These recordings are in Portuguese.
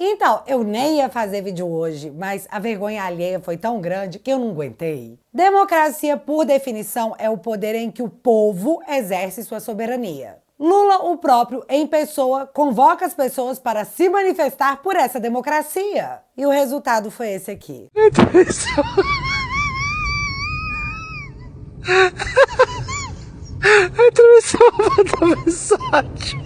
Então, eu nem ia fazer vídeo hoje, mas a vergonha alheia foi tão grande que eu não aguentei. Democracia, por definição, é o poder em que o povo exerce sua soberania. Lula, o próprio, em pessoa, convoca as pessoas para se manifestar por essa democracia. E o resultado foi esse aqui. Atravessou a mensagem.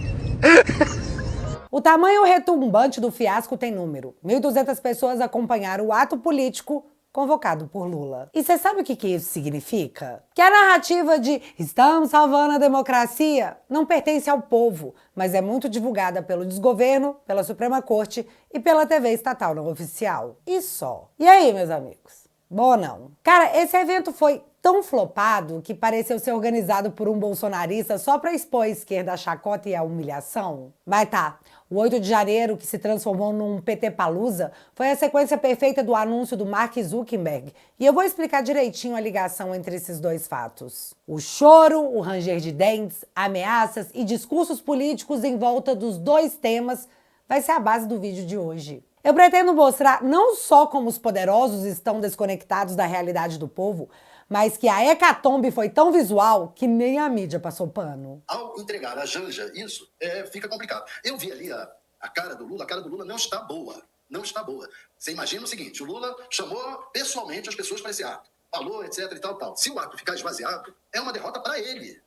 O tamanho retumbante do fiasco tem número. 1.200 pessoas acompanharam o ato político convocado por Lula. E você sabe o que isso significa? Que a narrativa de "estamos salvando a democracia" não pertence ao povo, mas é muito divulgada pelo desgoverno, pela Suprema Corte e pela TV estatal não oficial. E só. E aí, meus amigos? Bom ou não? Cara, esse evento foi tão flopado que pareceu ser organizado por um bolsonarista só para expor a esquerda a chacota e a humilhação. Mas tá, o 8 de janeiro, que se transformou num PT Palusa, foi a sequência perfeita do anúncio do Mark Zuckerberg. E eu vou explicar direitinho a ligação entre esses dois fatos. O choro, o ranger de dentes, ameaças e discursos políticos em volta dos dois temas vai ser a base do vídeo de hoje. Eu pretendo mostrar não só como os poderosos estão desconectados da realidade do povo, mas que a hecatombe foi tão visual que nem a mídia passou pano. Ao entregar a Janja isso, fica complicado. Eu vi ali a cara do Lula não está boa. Não está boa. Você imagina o seguinte, o Lula chamou pessoalmente as pessoas para esse ato. Falou, etc e tal. Se o ato ficar esvaziado, é uma derrota para ele.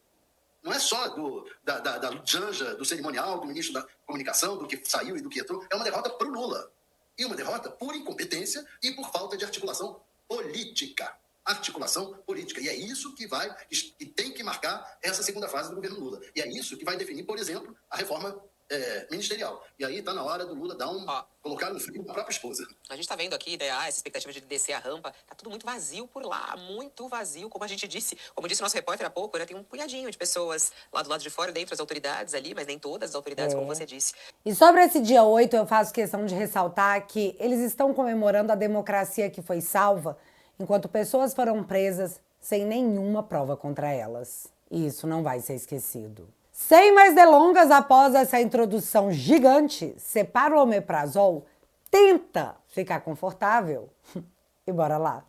Não é só da Janja, do cerimonial, do ministro da comunicação, do que saiu e do que entrou. É uma derrota para o Lula. E uma derrota por incompetência e por falta de articulação política. Articulação política. E é isso que tem que marcar essa segunda fase do governo Lula. E é isso que vai definir, por exemplo, a reforma ministerial. E aí está na hora do Lula colocar um frio na própria esposa. A gente está vendo aqui, essa expectativa de descer a rampa, tá tudo muito vazio por lá, muito vazio, como a gente disse. Como disse o nosso repórter há pouco, tem um punhadinho de pessoas lá do lado de fora, dentro das autoridades ali, mas nem todas as autoridades, como você disse. E sobre esse dia 8, eu faço questão de ressaltar que eles estão comemorando a democracia que foi salva, enquanto pessoas foram presas sem nenhuma prova contra elas. E isso não vai ser esquecido. Sem mais delongas, após essa introdução gigante, separa o omeprazol, tenta ficar confortável e bora lá.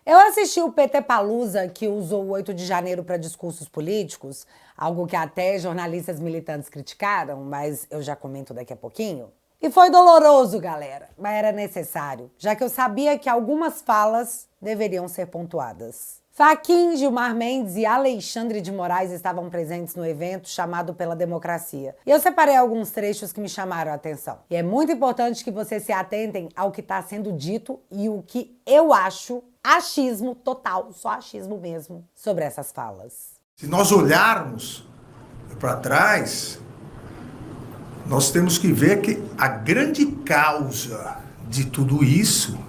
Eu assisti o PT Palusa, que usou o 8 de janeiro para discursos políticos, algo que até jornalistas militantes criticaram, mas eu já comento daqui a pouquinho. E foi doloroso, galera, mas era necessário, já que eu sabia que algumas falas deveriam ser pontuadas. Fachin, Gilmar Mendes e Alexandre de Moraes estavam presentes no evento chamado Pela Democracia. E eu separei alguns trechos que me chamaram a atenção. E é muito importante que vocês se atentem ao que está sendo dito e o que eu acho achismo total, só achismo mesmo, sobre essas falas. Se nós olharmos para trás, nós temos que ver que a grande causa de tudo isso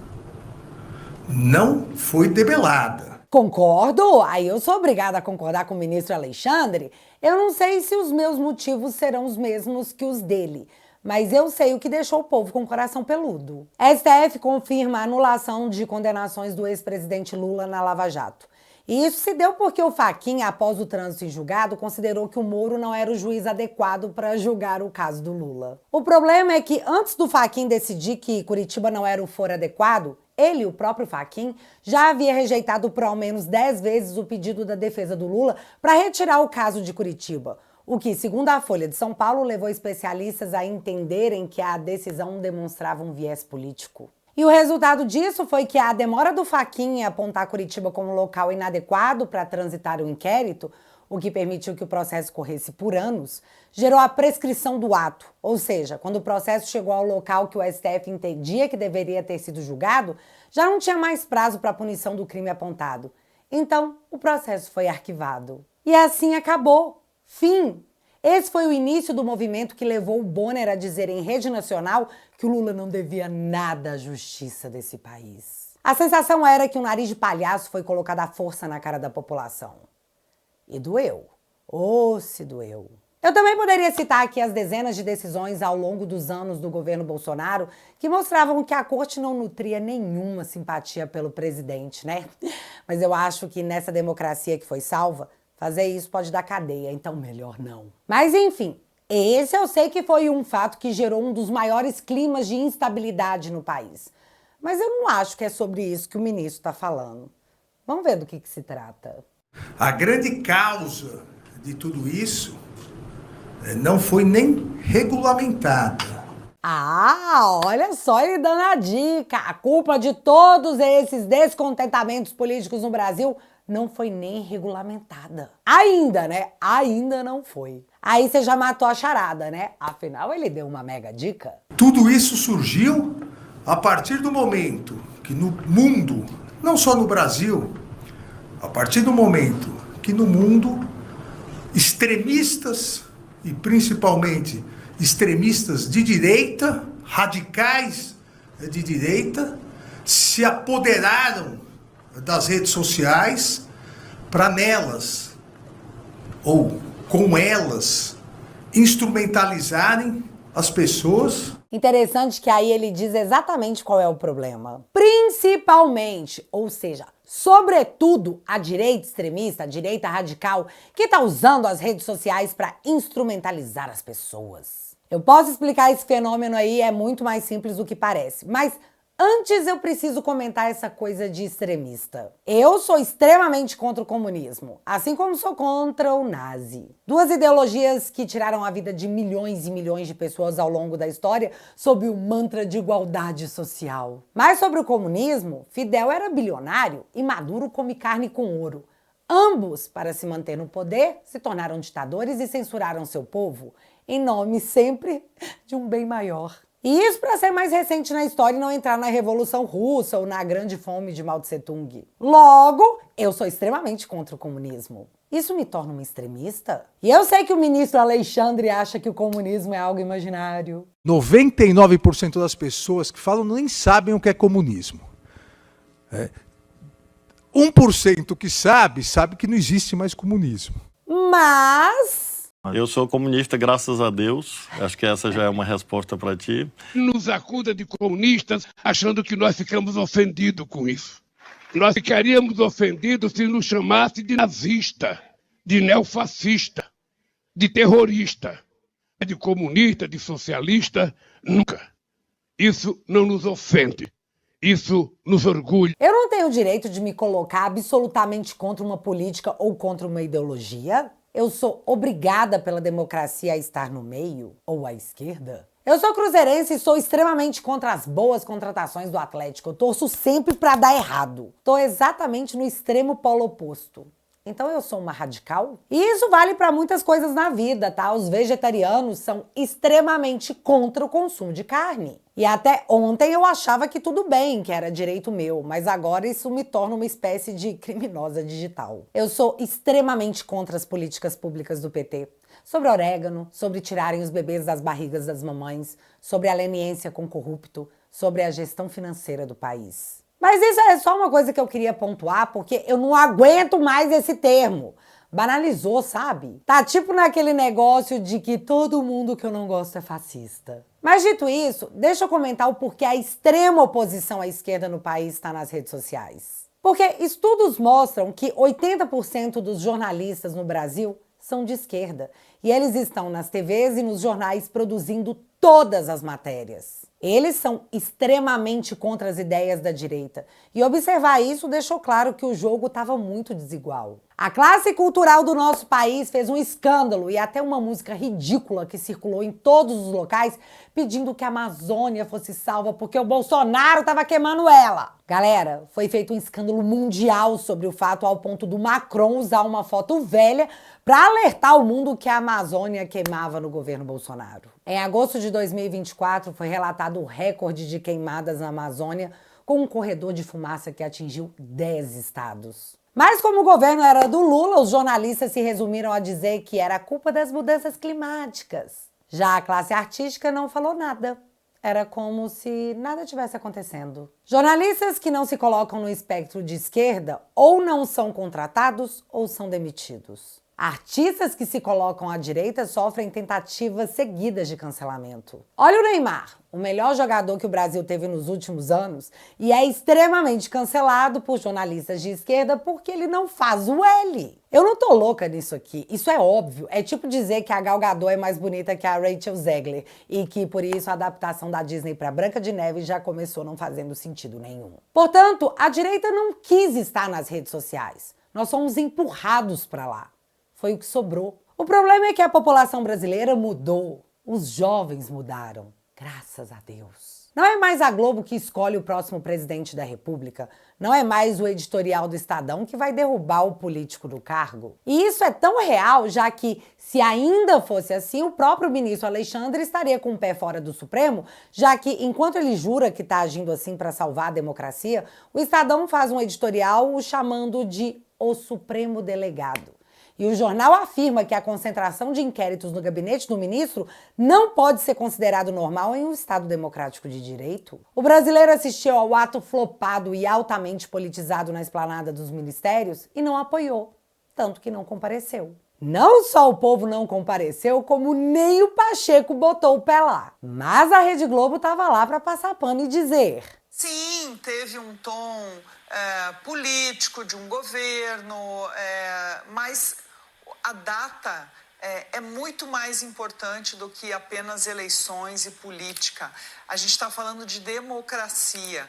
não foi debelada. Concordo? Aí eu sou obrigada a concordar com o ministro Alexandre. Eu não sei se os meus motivos serão os mesmos que os dele, mas eu sei o que deixou o povo com o coração peludo. STF confirma a anulação de condenações do ex-presidente Lula na Lava Jato. E isso se deu porque o Fachin, após o trânsito em julgado, considerou que o Moro não era o juiz adequado para julgar o caso do Lula. O problema é que antes do Fachin decidir que Curitiba não era o foro adequado, ele, o próprio Fachin, já havia rejeitado por ao menos 10 vezes o pedido da defesa do Lula para retirar o caso de Curitiba. O que, segundo a Folha de São Paulo, levou especialistas a entenderem que a decisão demonstrava um viés político. E o resultado disso foi que a demora do Fachin em apontar Curitiba como local inadequado para transitar o inquérito, o que permitiu que o processo corresse por anos, gerou a prescrição do ato. Ou seja, quando o processo chegou ao local que o STF entendia que deveria ter sido julgado, já não tinha mais prazo para a punição do crime apontado. Então, o processo foi arquivado. E assim acabou. Fim. Esse foi o início do movimento que levou o Bonner a dizer em rede nacional que o Lula não devia nada à justiça desse país. A sensação era que um nariz de palhaço foi colocado à força na cara da população. E doeu. Se doeu. Eu também poderia citar aqui as dezenas de decisões ao longo dos anos do governo Bolsonaro que mostravam que a corte não nutria nenhuma simpatia pelo presidente, né? Mas eu acho que nessa democracia que foi salva, fazer isso pode dar cadeia, então melhor não. Mas enfim, esse eu sei que foi um fato que gerou um dos maiores climas de instabilidade no país. Mas eu não acho que é sobre isso que o ministro está falando. Vamos ver do que se trata. A grande causa de tudo isso não foi nem regulamentada. Ah, olha só ele dando a dica. A culpa de todos esses descontentamentos políticos no Brasil não foi nem regulamentada. Ainda, né? Ainda não foi. Aí você já matou a charada, né? Afinal, ele deu uma mega dica. Tudo isso surgiu a partir do momento que no mundo, não só no Brasil, a partir do momento que no mundo, extremistas, e principalmente extremistas de direita, radicais de direita, se apoderaram das redes sociais para nelas, ou com elas, instrumentalizarem as pessoas. Interessante que aí ele diz exatamente qual é o problema. Principalmente, ou seja, sobretudo a direita extremista, a direita radical, que está usando as redes sociais para instrumentalizar as pessoas. Eu posso explicar esse fenômeno aí, é muito mais simples do que parece, mas antes eu preciso comentar essa coisa de extremista. Eu sou extremamente contra o comunismo, assim como sou contra o nazi. Duas ideologias que tiraram a vida de milhões e milhões de pessoas ao longo da história sob o mantra de igualdade social. Mas sobre o comunismo, Fidel era bilionário e Maduro come carne com ouro. Ambos, para se manter no poder, se tornaram ditadores e censuraram seu povo, em nome sempre de um bem maior. E isso para ser mais recente na história e não entrar na Revolução Russa ou na Grande Fome de Mao Tse-tung. Logo, eu sou extremamente contra o comunismo. Isso me torna uma extremista? E eu sei que o ministro Alexandre acha que o comunismo é algo imaginário. 99% das pessoas que falam nem sabem o que é comunismo. 1% que sabe que não existe mais comunismo. Mas Eu sou comunista, graças a Deus. Acho que essa já é uma resposta para ti. Nos acusa de comunistas, achando que nós ficamos ofendidos com isso. Nós ficaríamos ofendidos se nos chamasse de nazista, de neofascista, de terrorista, de comunista, de socialista, nunca. Isso não nos ofende. Isso nos orgulha. eu não tenho o direito de me colocar absolutamente contra uma política ou contra uma ideologia? Eu sou obrigada pela democracia a estar no meio? Ou à esquerda? Eu sou cruzeirense e sou extremamente contra as boas contratações do Atlético. Eu torço sempre pra dar errado. Tô exatamente no extremo polo oposto. Então eu sou uma radical? E isso vale pra muitas coisas na vida, tá? Os vegetarianos são extremamente contra o consumo de carne. E até ontem eu achava que tudo bem, que era direito meu, mas agora isso me torna uma espécie de criminosa digital. Eu sou extremamente contra as políticas públicas do PT. Sobre orégano, sobre tirarem os bebês das barrigas das mamães, sobre a leniência com corrupto, sobre a gestão financeira do país. Mas isso é só uma coisa que eu queria pontuar, porque eu não aguento mais esse termo. Banalizou, sabe? Tá tipo naquele negócio de que todo mundo que eu não gosto é fascista. Mas dito isso, deixa eu comentar o porquê a extrema oposição à esquerda no país está nas redes sociais. Porque estudos mostram que 80% dos jornalistas no Brasil são de esquerda. E eles estão nas TVs e nos jornais produzindo todas as matérias. Eles são extremamente contra as ideias da direita. E observar isso deixou claro que o jogo estava muito desigual. A classe cultural do nosso país fez um escândalo e até uma música ridícula que circulou em todos os locais pedindo que a Amazônia fosse salva porque o Bolsonaro estava queimando ela. Galera, foi feito um escândalo mundial sobre o fato ao ponto do Macron usar uma foto velha para alertar o mundo que a Amazônia queimava no governo Bolsonaro. Em agosto de 2024 foi relatado o recorde de queimadas na Amazônia com um corredor de fumaça que atingiu 10 estados. Mas como o governo era do Lula, os jornalistas se resumiram a dizer que era culpa das mudanças climáticas. Já a classe artística não falou nada. Era como se nada tivesse acontecendo. Jornalistas que não se colocam no espectro de esquerda ou não são contratados ou são demitidos. Artistas que se colocam à direita sofrem tentativas seguidas de cancelamento. Olha o Neymar, o melhor jogador que o Brasil teve nos últimos anos, e é extremamente cancelado por jornalistas de esquerda porque ele não faz o L. Eu não tô louca nisso aqui, isso é óbvio. É tipo dizer que a Gal Gadot é mais bonita que a Rachel Zegler e que, por isso, a adaptação da Disney para Branca de Neve já começou não fazendo sentido nenhum. Portanto, a direita não quis estar nas redes sociais. Nós somos empurrados para lá. Foi o que sobrou. O problema é que a população brasileira mudou. Os jovens mudaram. Graças a Deus. Não é mais a Globo que escolhe o próximo presidente da República. Não é mais o editorial do Estadão que vai derrubar o político do cargo. E isso é tão real, já que, se ainda fosse assim, o próprio ministro Alexandre estaria com o pé fora do Supremo, já que, enquanto ele jura que está agindo assim para salvar a democracia, o Estadão faz um editorial o chamando de o Supremo Delegado. E o jornal afirma que a concentração de inquéritos no gabinete do ministro não pode ser considerado normal em um Estado democrático de direito. O brasileiro assistiu ao ato flopado e altamente politizado na esplanada dos ministérios e não apoiou, tanto que não compareceu. Não só o povo não compareceu, como nem o Pacheco botou o pé lá. Mas a Rede Globo estava lá para passar pano e dizer: sim, teve um tom político de um governo, mas a data é muito mais importante do que apenas eleições e política. A gente está falando de democracia.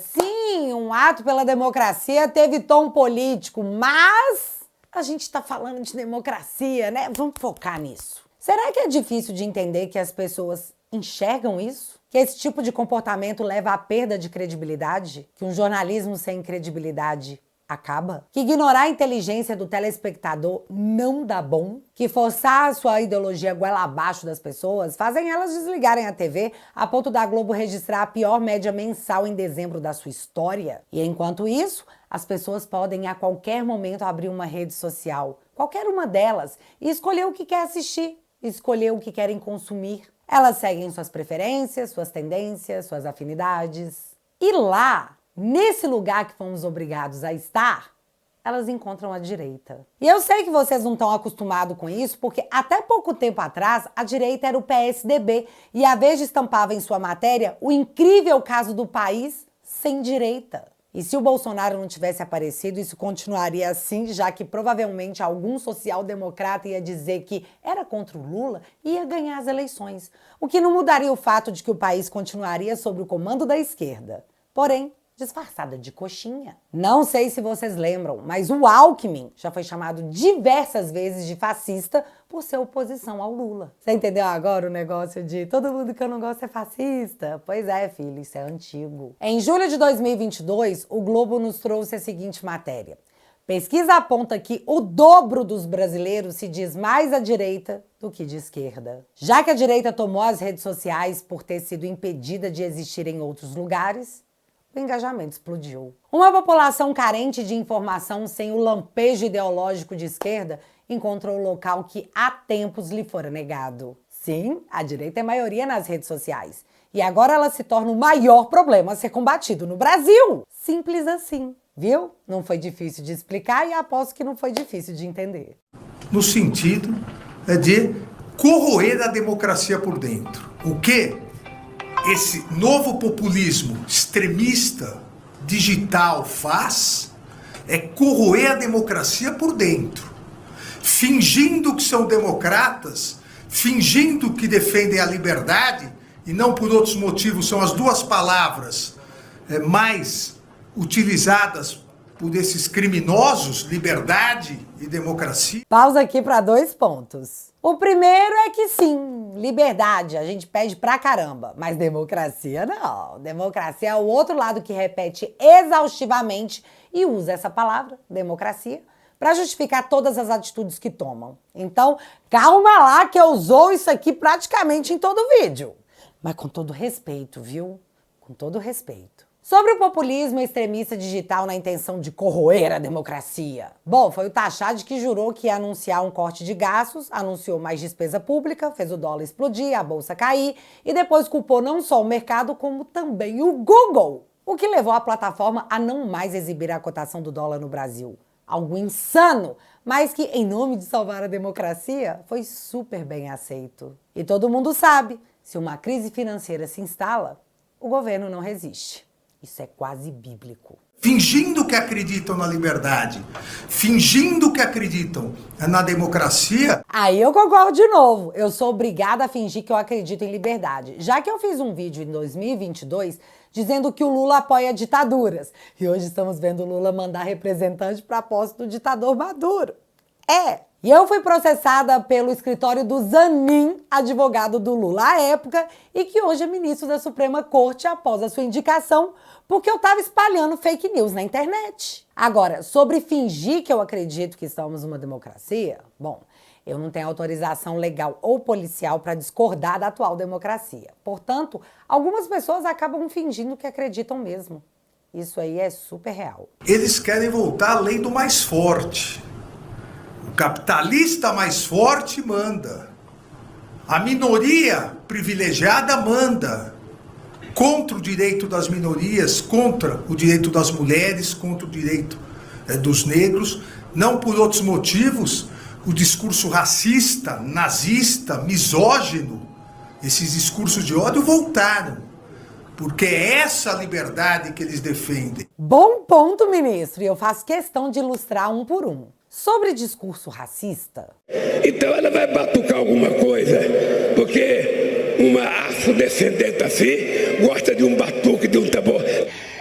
Sim, um ato pela democracia teve tom político, mas a gente está falando de democracia, né? Vamos focar nisso. Será que é difícil de entender que as pessoas enxergam isso? Que esse tipo de comportamento leva à perda de credibilidade? Que um jornalismo sem credibilidade acaba? Que ignorar a inteligência do telespectador não dá bom? Que forçar a sua ideologia goela abaixo das pessoas fazem elas desligarem a TV a ponto da Globo registrar a pior média mensal em dezembro da sua história? E enquanto isso, as pessoas podem a qualquer momento abrir uma rede social, qualquer uma delas, e escolher o que quer assistir, escolher o que querem consumir. Elas seguem suas preferências, suas tendências, suas afinidades. E lá, nesse lugar que fomos obrigados a estar, elas encontram a direita. E eu sei que vocês não estão acostumados com isso, porque até pouco tempo atrás, a direita era o PSDB, e a Veja estampava em sua matéria o incrível caso do país sem direita. E se o Bolsonaro não tivesse aparecido, isso continuaria assim, já que provavelmente algum social-democrata ia dizer que era contra o Lula e ia ganhar as eleições. O que não mudaria o fato de que o país continuaria sob o comando da esquerda. Porém, disfarçada de coxinha. Não sei se vocês lembram, mas o Alckmin já foi chamado diversas vezes de fascista por ser oposição ao Lula. Você entendeu agora o negócio de todo mundo que eu não gosto é fascista? Pois é, filho, isso é antigo. Em julho de 2022, o Globo nos trouxe a seguinte matéria. Pesquisa aponta que o dobro dos brasileiros se diz mais à direita do que de esquerda. Já que a direita tomou as redes sociais por ter sido impedida de existir em outros lugares, o engajamento explodiu. Uma população carente de informação sem o lampejo ideológico de esquerda encontrou o local que há tempos lhe fora negado. Sim, a direita é maioria nas redes sociais. E agora ela se torna o maior problema a ser combatido no Brasil. Simples assim, viu? Não foi difícil de explicar e aposto que não foi difícil de entender. No sentido de corroer a democracia por dentro. O quê? Esse novo populismo extremista digital faz é corroer a democracia por dentro, fingindo que são democratas, fingindo que defendem a liberdade e não por outros motivos, são as duas palavras mais utilizadas por esses criminosos, liberdade e democracia. Pausa aqui para 2 pontos. O primeiro é que sim, liberdade a gente pede pra caramba, mas democracia não. Democracia é o outro lado que repete exaustivamente e usa essa palavra, democracia, para justificar todas as atitudes que tomam. Então, calma lá que eu usou isso aqui praticamente em todo o vídeo. Mas com todo respeito, viu? Com todo respeito. Sobre o populismo extremista digital na intenção de corroer a democracia. Bom, foi o Tachad que jurou que ia anunciar um corte de gastos, anunciou mais despesa pública, fez o dólar explodir, a bolsa cair e depois culpou não só o mercado, como também o Google, o que levou a plataforma a não mais exibir a cotação do dólar no Brasil. algo insano, mas que, em nome de salvar a democracia, foi super bem aceito. E todo mundo sabe, se uma crise financeira se instala, o governo não resiste. Isso é quase bíblico. Fingindo que acreditam na liberdade, fingindo que acreditam na democracia. Aí eu concordo de novo. Eu sou obrigada a fingir que eu acredito em liberdade. Já que eu fiz um vídeo em 2022 dizendo que o Lula apoia ditaduras. E hoje estamos vendo o Lula mandar representante para a posse do ditador Maduro. E eu fui processada pelo escritório do Zanin, advogado do Lula à época, e que hoje é ministro da Suprema Corte após a sua indicação, porque eu estava espalhando fake news na internet. Agora, sobre fingir que eu acredito que estamos numa democracia, bom, eu não tenho autorização legal ou policial para discordar da atual democracia. Portanto, algumas pessoas acabam fingindo que acreditam mesmo. Isso aí é super real. Eles querem voltar à lei do mais forte. O capitalista mais forte manda. A minoria privilegiada manda. Contra o direito das minorias, contra o direito das mulheres, contra o direito dos negros. Não por outros motivos. O discurso racista, nazista, misógino, esses discursos de ódio voltaram. Porque é essa liberdade que eles defendem. Bom ponto, ministro. E eu faço questão de ilustrar um por um. Sobre discurso racista... Então ela vai batucar alguma coisa, porque uma afrodescendente assim gosta de um batuque, de um tambor.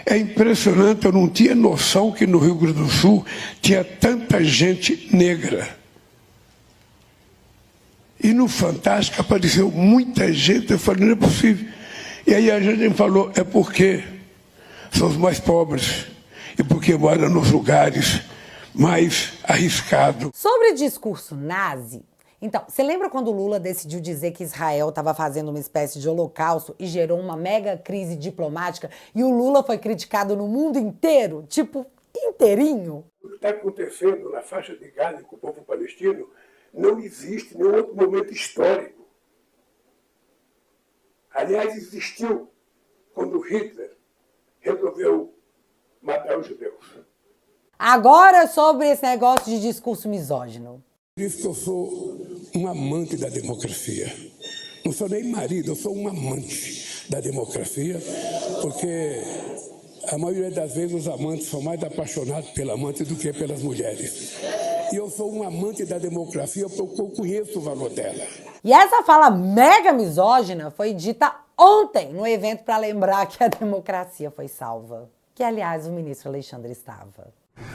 É impressionante, eu não tinha noção que no Rio Grande do Sul tinha tanta gente negra. E no Fantástico apareceu muita gente, eu falei, não é possível. E aí a gente me falou, é porque são os mais pobres, e porque moram nos lugares mais arriscados. Sobre discurso nazi, então, você lembra quando o Lula decidiu dizer que Israel estava fazendo uma espécie de holocausto e gerou uma mega crise diplomática e o Lula foi criticado no mundo inteiro, tipo, inteirinho? O que está acontecendo na faixa de Gaza com o povo palestino não existe em nenhum outro momento histórico. Aliás, existiu quando Hitler resolveu matar os judeus. Agora sobre esse negócio de discurso misógino. Por isso que eu sou um amante da democracia. Não sou nem marido, eu sou um amante da democracia, porque a maioria das vezes os amantes são mais apaixonados pela amante do que pelas mulheres. E eu sou um amante da democracia porque eu conheço o valor dela. E essa fala mega misógina foi dita ontem no evento para lembrar que a democracia foi salva. Que, aliás, o ministro Alexandre estava.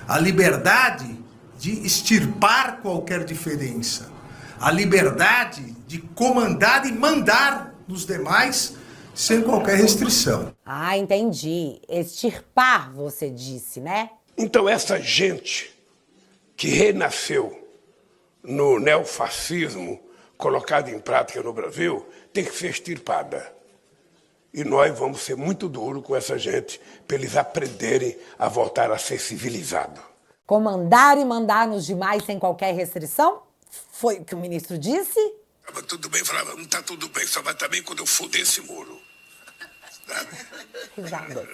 A liberdade de extirpar qualquer diferença. A liberdade de comandar e mandar nos demais sem qualquer restrição. Ah, entendi. Extirpar, você disse, né? Então essa gente que renasceu no neofascismo colocado em prática no Brasil tem que ser extirpada. E nós vamos ser muito duros com essa gente para eles aprenderem a voltar a ser civilizados. Comandar e mandar nos demais sem qualquer restrição? Foi o que o ministro disse? Tava tudo bem, falava, não tá tudo bem, só vai estar bem quando eu foder esse muro. Risada.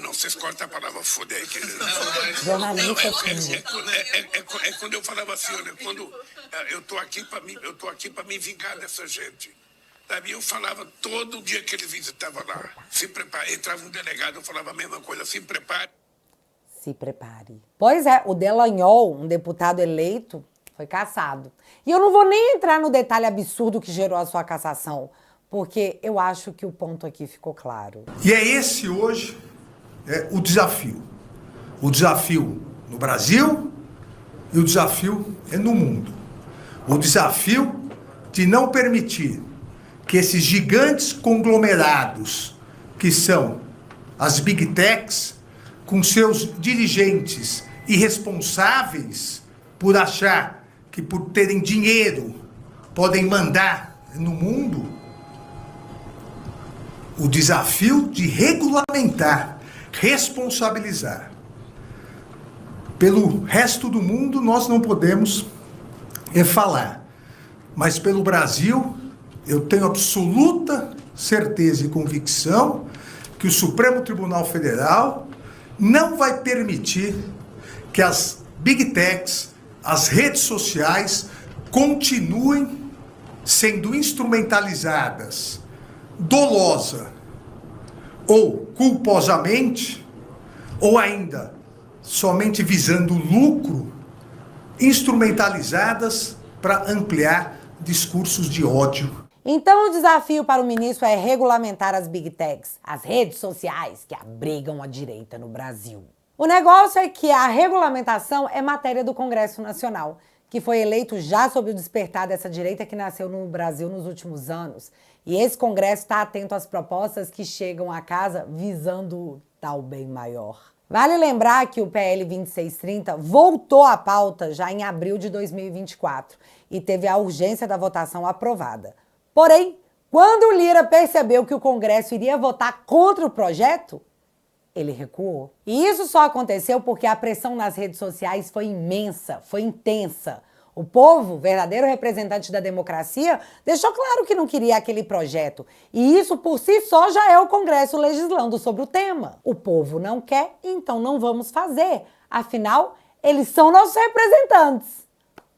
Não se corta a palavra foder aqui. Jornalista É quando eu falava assim, olha, quando eu tô aqui para me vingar dessa gente. Sabe? Eu falava todo dia que ele visitava lá, se prepare. Entrava um delegado, eu falava a mesma coisa, se prepare. Se prepare. Pois é, o Delanhol, um deputado eleito, foi cassado. E eu não vou nem entrar no detalhe absurdo que gerou a sua cassação, porque eu acho que o ponto aqui ficou claro. E é esse hoje o desafio. O desafio no Brasil e o desafio no mundo. O desafio de não permitir que esses gigantes conglomerados, que são as Big Techs, com seus dirigentes irresponsáveis por achar que por terem dinheiro podem mandar no mundo, o desafio de regulamentar, responsabilizar. Pelo resto do mundo nós não podemos falar, mas pelo Brasil eu tenho absoluta certeza e convicção que o Supremo Tribunal Federal não vai permitir que as Big Techs, as redes sociais continuem sendo instrumentalizadas dolosa ou culposamente, ou ainda somente visando lucro, instrumentalizadas para ampliar discursos de ódio. Então o desafio para o ministro é regulamentar as Big Techs, as redes sociais que abrigam a direita no Brasil. O negócio é que a regulamentação é matéria do Congresso Nacional, que foi eleito já sob o despertar dessa direita que nasceu no Brasil nos últimos anos. E esse Congresso está atento às propostas que chegam à casa visando tal bem maior. Vale lembrar que o PL 2630 voltou à pauta já em abril de 2024 e teve a urgência da votação aprovada. Porém, quando o Lira percebeu que o Congresso iria votar contra o projeto, ele recuou. E isso só aconteceu porque a pressão nas redes sociais foi imensa, foi intensa. O povo, verdadeiro representante da democracia, deixou claro que não queria aquele projeto. E isso por si só já é o Congresso legislando sobre o tema. O povo não quer, então não vamos fazer. Afinal, eles são nossos representantes.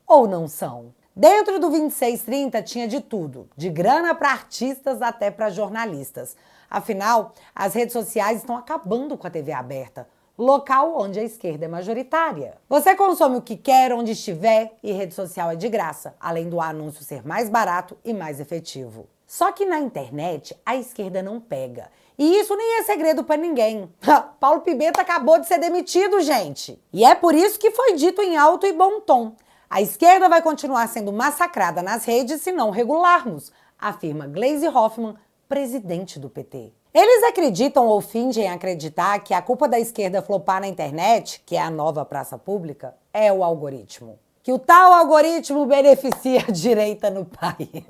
Ou não são? Dentro do 2630 tinha de tudo, de grana para artistas até para jornalistas. Afinal, as redes sociais estão acabando com a TV aberta, local onde a esquerda é majoritária. Você consome o que quer, onde estiver, e rede social é de graça, além do anúncio ser mais barato e mais efetivo. Só que na internet, a esquerda não pega. E isso nem é segredo para ninguém. Paulo Pimenta acabou de ser demitido, gente. E é por isso que foi dito em alto e bom tom. A esquerda vai continuar sendo massacrada nas redes se não regularmos, afirma Gleisi Hoffmann, presidente do PT. Eles acreditam ou fingem acreditar que a culpa da esquerda flopar na internet, que é a nova praça pública, é o algoritmo. Que o tal algoritmo beneficia a direita no país.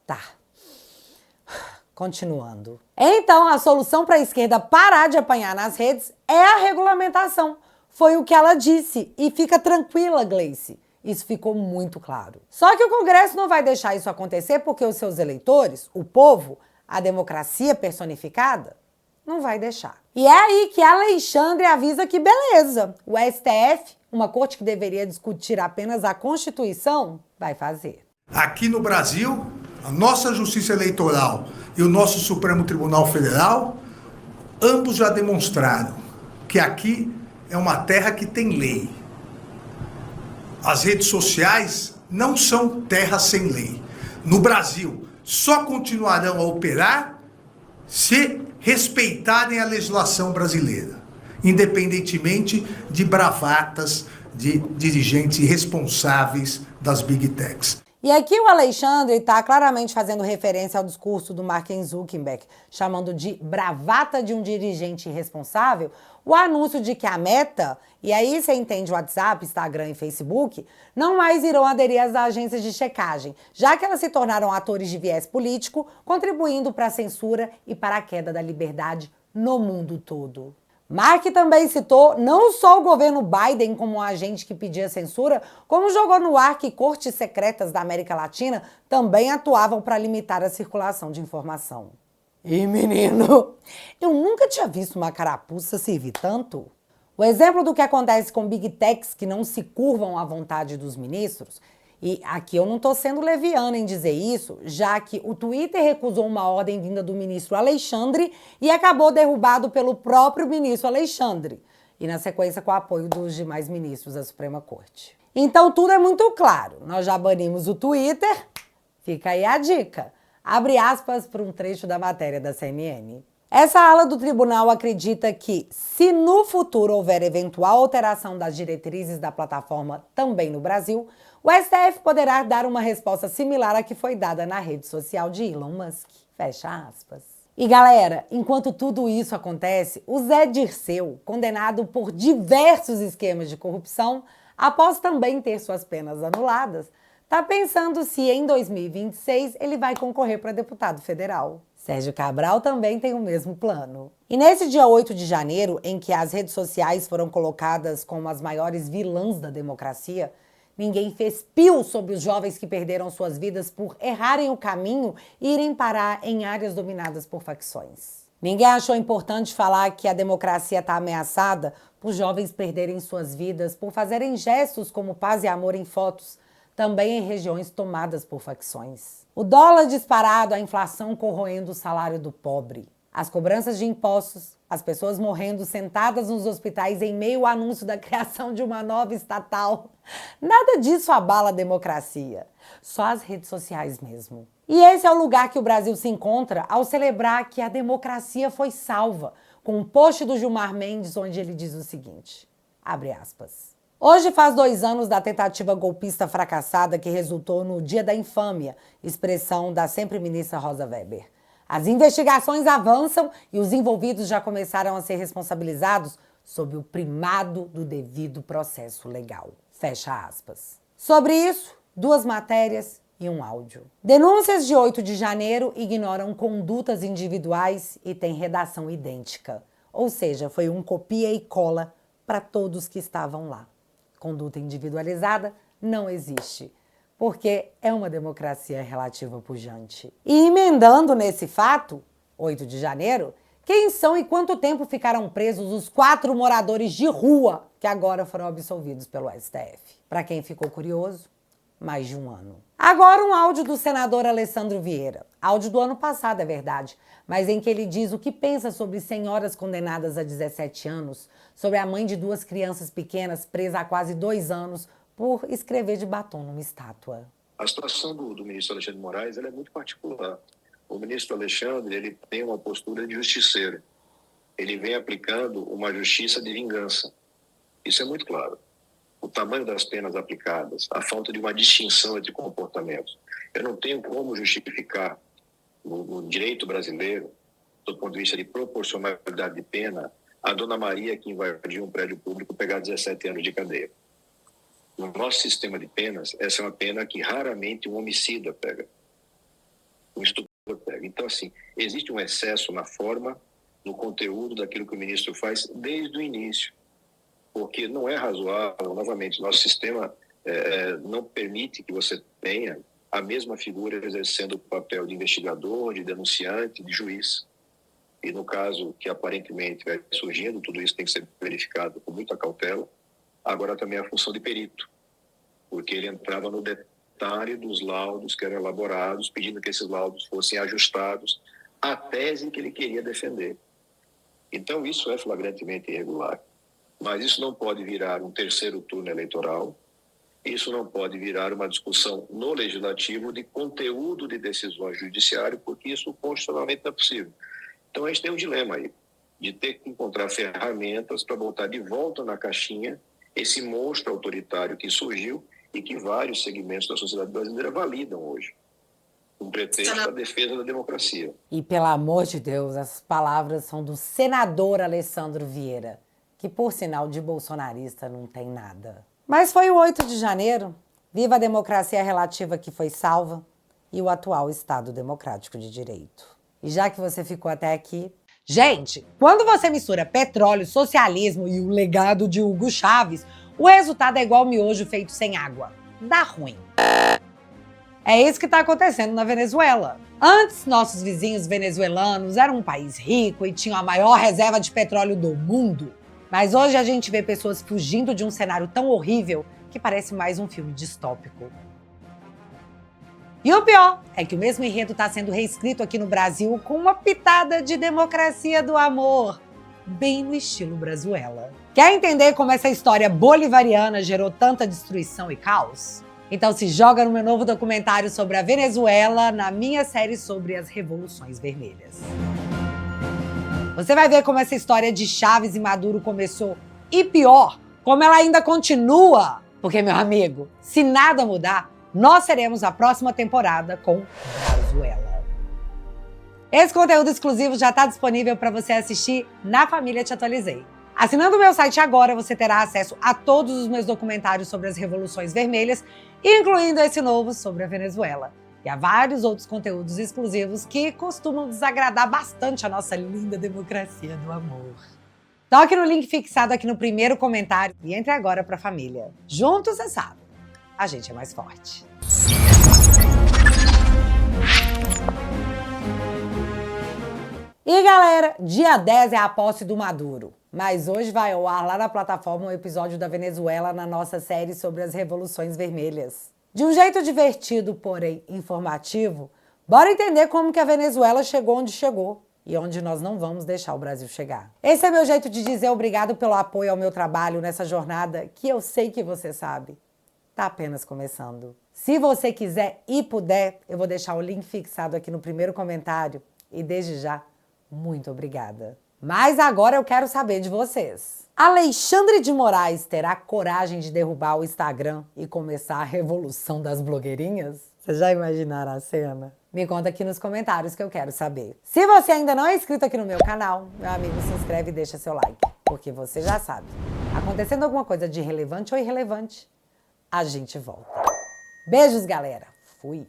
Tá. Continuando. Então, a solução para a esquerda parar de apanhar nas redes é a regulamentação. Foi o que ela disse. E fica tranquila, Gleisi. Isso ficou muito claro. Só que o Congresso não vai deixar isso acontecer porque os seus eleitores, o povo, a democracia personificada, não vai deixar. E é aí que Alexandre avisa que beleza, o STF, uma corte que deveria discutir apenas a Constituição, vai fazer. Aqui no Brasil, a nossa Justiça Eleitoral e o nosso Supremo Tribunal Federal, ambos já demonstraram que aqui é uma terra que tem lei. As redes sociais não são terra sem lei. No Brasil, só continuarão a operar se respeitarem a legislação brasileira, independentemente de bravatas de dirigentes irresponsáveis das Big Techs. E aqui o Alexandre está claramente fazendo referência ao discurso do Mark Zuckerberg, chamando de bravata de um dirigente irresponsável o anúncio de que a Meta, e aí você entende o WhatsApp, Instagram e Facebook, não mais irão aderir às agências de checagem, já que elas se tornaram atores de viés político, contribuindo para a censura e para a queda da liberdade no mundo todo. Mark também citou não só o governo Biden como um agente que pedia censura, como jogou no ar que cortes secretas da América Latina também atuavam para limitar a circulação de informação. E menino, eu nunca tinha visto uma carapuça servir tanto. O exemplo do que acontece com Big Techs que não se curvam à vontade dos ministros, e aqui eu não estou sendo leviana em dizer isso, já que o Twitter recusou uma ordem vinda do ministro Alexandre e acabou derrubado pelo próprio ministro Alexandre, e na sequência com o apoio dos demais ministros da Suprema Corte. Então tudo é muito claro, nós já banimos o Twitter, fica aí a dica. Abre aspas para um trecho da matéria da CNN. Essa ala do tribunal acredita que, se no futuro houver eventual alteração das diretrizes da plataforma também no Brasil, o STF poderá dar uma resposta similar à que foi dada na rede social de Elon Musk. Fecha aspas. E galera, enquanto tudo isso acontece, o Zé Dirceu, condenado por diversos esquemas de corrupção, após também ter suas penas anuladas, está pensando se em 2026 ele vai concorrer para deputado federal. Sérgio Cabral também tem o mesmo plano. E nesse dia 8 de janeiro, em que as redes sociais foram colocadas como as maiores vilãs da democracia, ninguém fez pio sobre os jovens que perderam suas vidas por errarem o caminho e irem parar em áreas dominadas por facções. Ninguém achou importante falar que a democracia está ameaçada por jovens perderem suas vidas, por fazerem gestos como paz e amor em fotos, também em regiões tomadas por facções. O dólar disparado, a inflação corroendo o salário do pobre. As cobranças de impostos, as pessoas morrendo sentadas nos hospitais em meio ao anúncio da criação de uma nova estatal. Nada disso abala a democracia. Só as redes sociais mesmo. E esse é o lugar que o Brasil se encontra ao celebrar que a democracia foi salva, com um post do Gilmar Mendes onde ele diz o seguinte, abre aspas. Hoje faz 2 anos da tentativa golpista fracassada que resultou no Dia da Infâmia, expressão da sempre ministra Rosa Weber. As investigações avançam e os envolvidos já começaram a ser responsabilizados sob o primado do devido processo legal. Fecha aspas. Sobre isso, 2 matérias e um áudio. Denúncias de 8 de janeiro ignoram condutas individuais e têm redação idêntica. Ou seja, foi um copia e cola para todos que estavam lá. Conduta individualizada não existe, porque é uma democracia relativa pujante. E emendando nesse fato, 8 de janeiro, quem são e quanto tempo ficaram presos os 4 moradores de rua que agora foram absolvidos pelo STF? Para quem ficou curioso, mais de 1 ano. Agora um áudio do senador Alessandro Vieira. Áudio do ano passado, é verdade, mas em que ele diz o que pensa sobre senhoras condenadas a 17 anos, sobre a mãe de 2 crianças pequenas presa há quase 2 anos por escrever de batom numa estátua. A situação do ministro Alexandre de Moraes ela é muito particular. O ministro Alexandre ele tem uma postura de justiceiro. Ele vem aplicando uma justiça de vingança. Isso é muito claro. O tamanho das penas aplicadas, a falta de uma distinção entre comportamentos. Eu não tenho como justificar no direito brasileiro, do ponto de vista de proporcionalidade de pena, a dona Maria que invadiu um prédio público pegar 17 anos de cadeia. No nosso sistema de penas, essa é uma pena que raramente um homicida pega, um estuprador pega. Então, assim, existe um excesso na forma, no conteúdo daquilo que o ministro faz desde o início. Porque não é razoável, novamente, nosso sistema não permite que você tenha a mesma figura exercendo o papel de investigador, de denunciante, de juiz. E no caso que aparentemente vai surgindo, tudo isso tem que ser verificado com muita cautela, agora também a função de perito, porque ele entrava no detalhe dos laudos que eram elaborados, pedindo que esses laudos fossem ajustados à tese que ele queria defender. Então isso é flagrantemente irregular. Mas isso não pode virar um 3º turno eleitoral, isso não pode virar uma discussão no legislativo de conteúdo de decisões judiciárias, porque isso constitucionalmente não é possível. Então a gente tem um dilema aí, de ter que encontrar ferramentas para botar de volta na caixinha esse monstro autoritário que surgiu e que vários segmentos da sociedade brasileira validam hoje, com pretexto da defesa da democracia. E pelo amor de Deus, essas palavras são do senador Alessandro Vieira, que por sinal de bolsonarista não tem nada. Mas foi o 8 de janeiro, viva a democracia relativa que foi salva e o atual Estado Democrático de Direito. E já que você ficou até aqui... Gente, quando você mistura petróleo, socialismo e o legado de Hugo Chávez, o resultado é igual miojo feito sem água. Dá ruim. É isso que está acontecendo na Venezuela. Antes, nossos vizinhos venezuelanos eram um país rico e tinham a maior reserva de petróleo do mundo. Mas hoje a gente vê pessoas fugindo de um cenário tão horrível que parece mais um filme distópico. E o pior é que o mesmo enredo está sendo reescrito aqui no Brasil com uma pitada de democracia do amor, bem no estilo Brazuela. Quer entender como essa história bolivariana gerou tanta destruição e caos? Então se joga no meu novo documentário sobre a Venezuela, na minha série sobre as Revoluções Vermelhas. Você vai ver como essa história de Chávez e Maduro começou e pior, como ela ainda continua. Porque, meu amigo, se nada mudar, nós seremos a próxima temporada com Brazuela. Esse conteúdo exclusivo já está disponível para você assistir na Família Te Atualizei. Assinando o meu site agora, você terá acesso a todos os meus documentários sobre as Revoluções Vermelhas, incluindo esse novo sobre a Venezuela. E há vários outros conteúdos exclusivos que costumam desagradar bastante a nossa linda democracia do amor. Toque no link fixado aqui no primeiro comentário e entre agora para a família. Juntos, você sabe, a gente é mais forte. E galera, dia 10 é a posse do Maduro. Mas hoje vai ao ar lá na plataforma um episódio da Venezuela na nossa série sobre as Revoluções Vermelhas. De um jeito divertido, porém informativo, bora entender como que a Venezuela chegou onde chegou e onde nós não vamos deixar o Brasil chegar. Esse é meu jeito de dizer obrigado pelo apoio ao meu trabalho nessa jornada que eu sei que você sabe. Tá apenas começando. Se você quiser e puder, eu vou deixar o link fixado aqui no primeiro comentário e desde já, muito obrigada. Mas agora eu quero saber de vocês. Alexandre de Moraes terá coragem de derrubar o Instagram e começar a revolução das blogueirinhas? Vocês já imaginaram a cena? Me conta aqui nos comentários que eu quero saber. Se você ainda não é inscrito aqui no meu canal, meu amigo, se inscreve e deixa seu like, porque você já sabe. Acontecendo alguma coisa de relevante ou irrelevante, a gente volta. Beijos, galera. Fui.